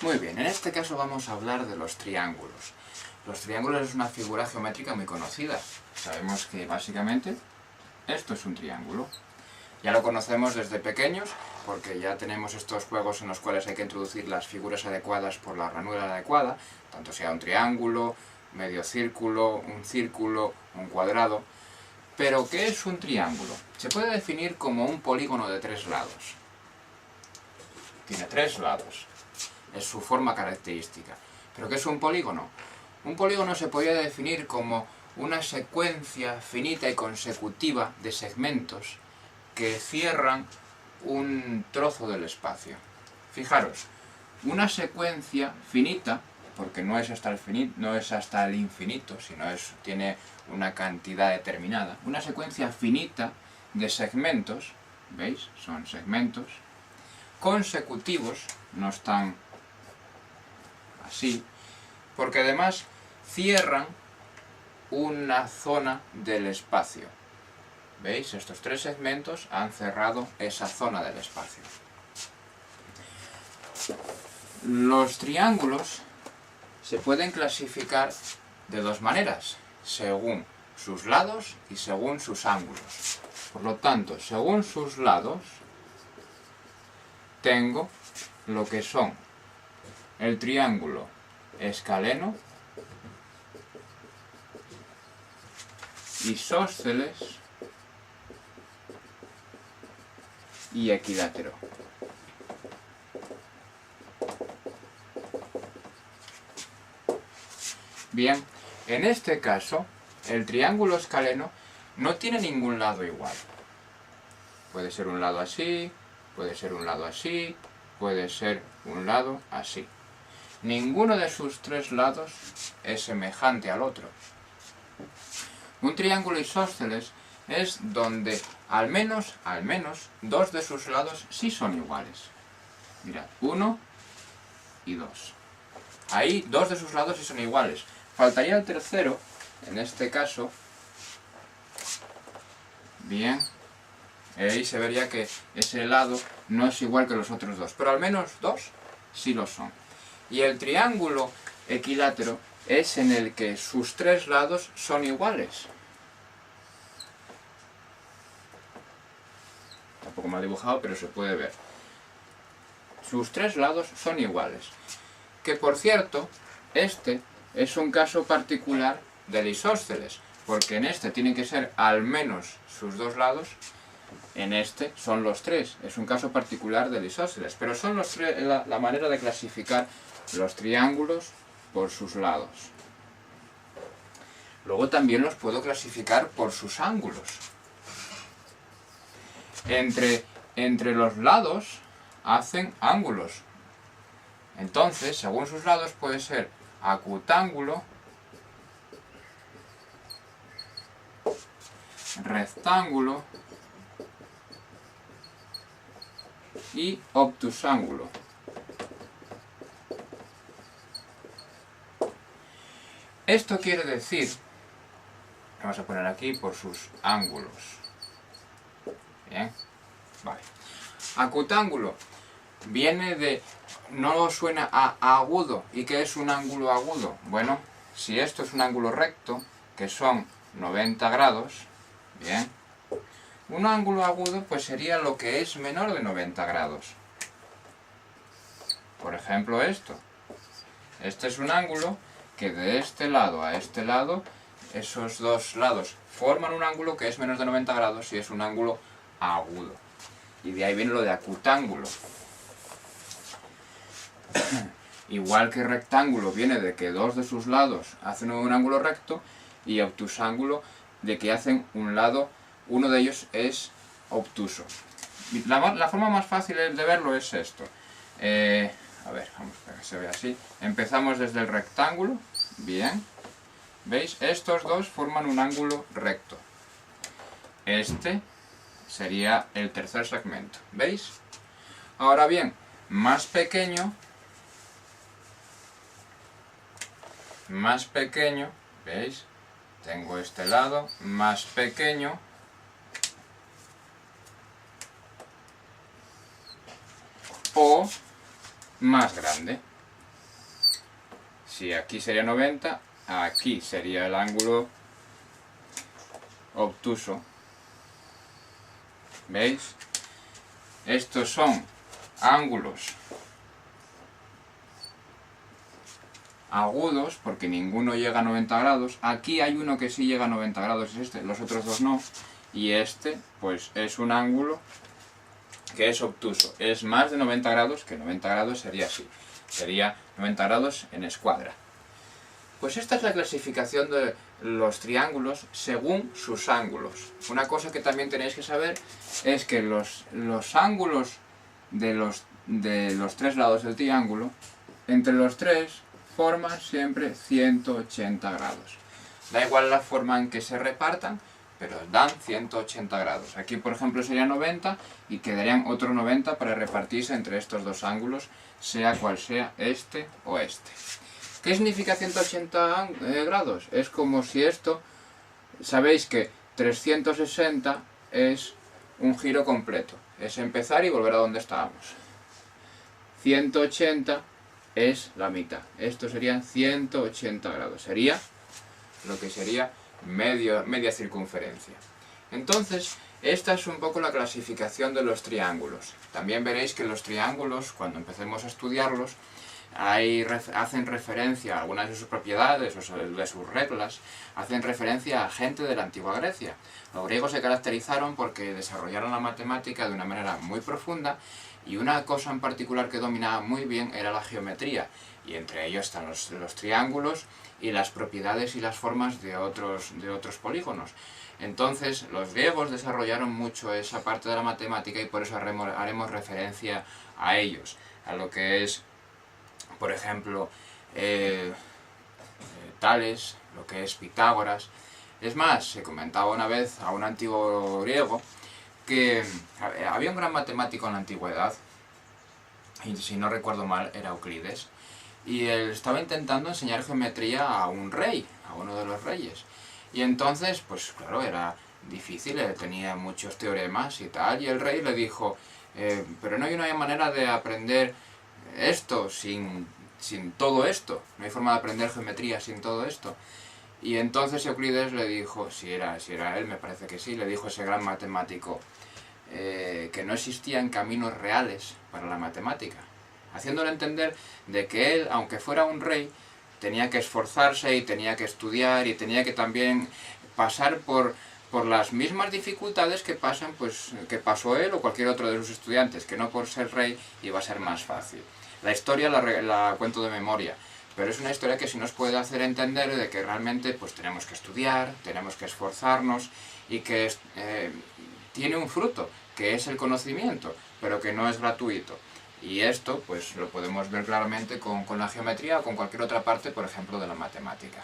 Muy bien, en este caso vamos a hablar de los triángulos. Los triángulos es una figura geométrica muy conocida. Sabemos que básicamente esto es un triángulo. Ya lo conocemos desde pequeños porque ya tenemos estos juegos en los cuales hay que introducir las figuras adecuadas por la ranura adecuada, tanto sea un triángulo, medio círculo, un cuadrado. Pero, ¿qué es un triángulo? Se puede definir como un polígono de 3 lados. Tiene 3 lados. Es su forma característica. ¿Pero qué es un polígono? Un polígono se podría definir como una secuencia finita y consecutiva de segmentos que cierran un trozo del espacio. Fijaros, una secuencia finita, porque no es hasta el infinito, sino tiene una cantidad determinada, una secuencia finita de segmentos, ¿veis? Son segmentos consecutivos, no están así, porque además cierran una zona del espacio. ¿Veis? Estos 3 segmentos han cerrado esa zona del espacio. Los triángulos se pueden clasificar de 2 maneras, según sus lados y según sus ángulos. Por lo tanto, según sus lados, tengo lo que son el triángulo escaleno, isósceles y equilátero. Bien, en este caso, el triángulo escaleno no tiene ningún lado igual. Puede ser un lado así, puede ser un lado así, puede ser un lado así. Ninguno de sus 3 lados es semejante al otro. Un triángulo isósceles es donde al menos 2 de sus lados sí son iguales. Mirad, 1 y 2. Ahí 2 de sus lados sí son iguales. Faltaría el tercero, en este caso. Bien. Ahí se vería que ese lado no es igual que los otros 2, pero al menos 2 sí lo son. Y el triángulo equilátero es en el que sus 3 lados son iguales. Tampoco mal dibujado, pero se puede ver. Sus 3 lados son iguales. Que por cierto, este es un caso particular del isósceles, porque en este tienen que ser al menos sus 2 lados, en este son los 3. Es un caso particular del isósceles, pero son los 3 la manera de clasificar los triángulos por sus lados. Luego también los puedo clasificar por sus ángulos. Entre los lados hacen ángulos. Entonces, según sus lados puede ser acutángulo, rectángulo y obtusángulo. Esto quiere decir, vamos a poner aquí por sus ángulos. Bien, vale. Acutángulo viene de, no suena a agudo. ¿Y qué es un ángulo agudo? Bueno, si esto es un ángulo recto, que son 90 grados, bien, un ángulo agudo pues sería lo que es menor de 90 grados. Por ejemplo esto. Este es un ángulo que de este lado a este lado, esos 2 lados forman un ángulo que es menos de 90 grados y es un ángulo agudo. Y de ahí viene lo de acutángulo. Igual que rectángulo viene de que 2 de sus lados hacen un ángulo recto, y obtusángulo de que hacen uno de ellos es obtuso. La forma más fácil de verlo es esto. A ver, vamos a que se vea así. Empezamos desde el rectángulo. Bien. ¿Veis? Estos 2 forman un ángulo recto. Este sería el tercer segmento. ¿Veis? Ahora bien, más pequeño, ¿veis? Tengo este lado más pequeño o más grande. Si aquí sería 90, aquí sería el ángulo obtuso. ¿Veis? Estos son ángulos agudos, porque ninguno llega a 90 grados. Aquí hay uno que sí llega a 90 grados, es este, los otros dos no. Y este, pues es un ángulo que es obtuso. Es más de 90 grados, que 90 grados sería así. Sería 90 grados en escuadra. Pues esta es la clasificación de los triángulos según sus ángulos. Una cosa que también tenéis que saber es que los ángulos de los tres lados del triángulo, entre los tres, forman siempre 180 grados. Da igual la forma en que se repartan, pero dan 180 grados. Aquí, por ejemplo, sería 90 y quedarían otros 90 para repartirse entre estos dos ángulos, sea cual sea este o este. ¿Qué significa 180 grados? Es como si esto, sabéis que 360 es un giro completo, es empezar y volver a donde estábamos. 180 es la mitad, esto serían 180 grados, sería lo que sería media circunferencia. Entonces, esta es un poco la clasificación de los triángulos. También veréis que los triángulos, cuando empecemos a estudiarlos, hacen referencia a algunas de sus propiedades o de sus reglas, hacen referencia a gente de la antigua Grecia. Los griegos se caracterizaron porque desarrollaron la matemática de una manera muy profunda, y una cosa en particular que dominaba muy bien era la geometría, y entre ellos están los triángulos y las propiedades y las formas de otros polígonos. Entonces los griegos desarrollaron mucho esa parte de la matemática, y por eso haremos referencia a ellos, a lo que es, por ejemplo, Tales, lo que es Pitágoras. Es más, se comentaba una vez a un antiguo griego que había un gran matemático en la antigüedad, y si no recuerdo mal era Euclides, y él estaba intentando enseñar geometría a un rey, a uno de los reyes. Y entonces, pues claro, era difícil, tenía muchos teoremas y tal, y el rey le dijo, pero no hay una manera de aprender esto sin todo esto, no hay forma de aprender geometría sin todo esto. Y entonces Euclides le dijo, si era él, me parece que sí, le dijo ese gran matemático, que no existían caminos reales para la matemática, haciéndole entender de que él, aunque fuera un rey, tenía que esforzarse y tenía que estudiar y tenía que también pasar por las mismas dificultades que pasó él o cualquier otro de sus estudiantes, que no por ser rey iba a ser más fácil. La historia la cuento de memoria, pero es una historia que sí nos puede hacer entender de que realmente pues tenemos que estudiar, tenemos que esforzarnos, y que tiene un fruto, que es el conocimiento, pero que no es gratuito. Y esto pues lo podemos ver claramente con la geometría o con cualquier otra parte, por ejemplo, de la matemática.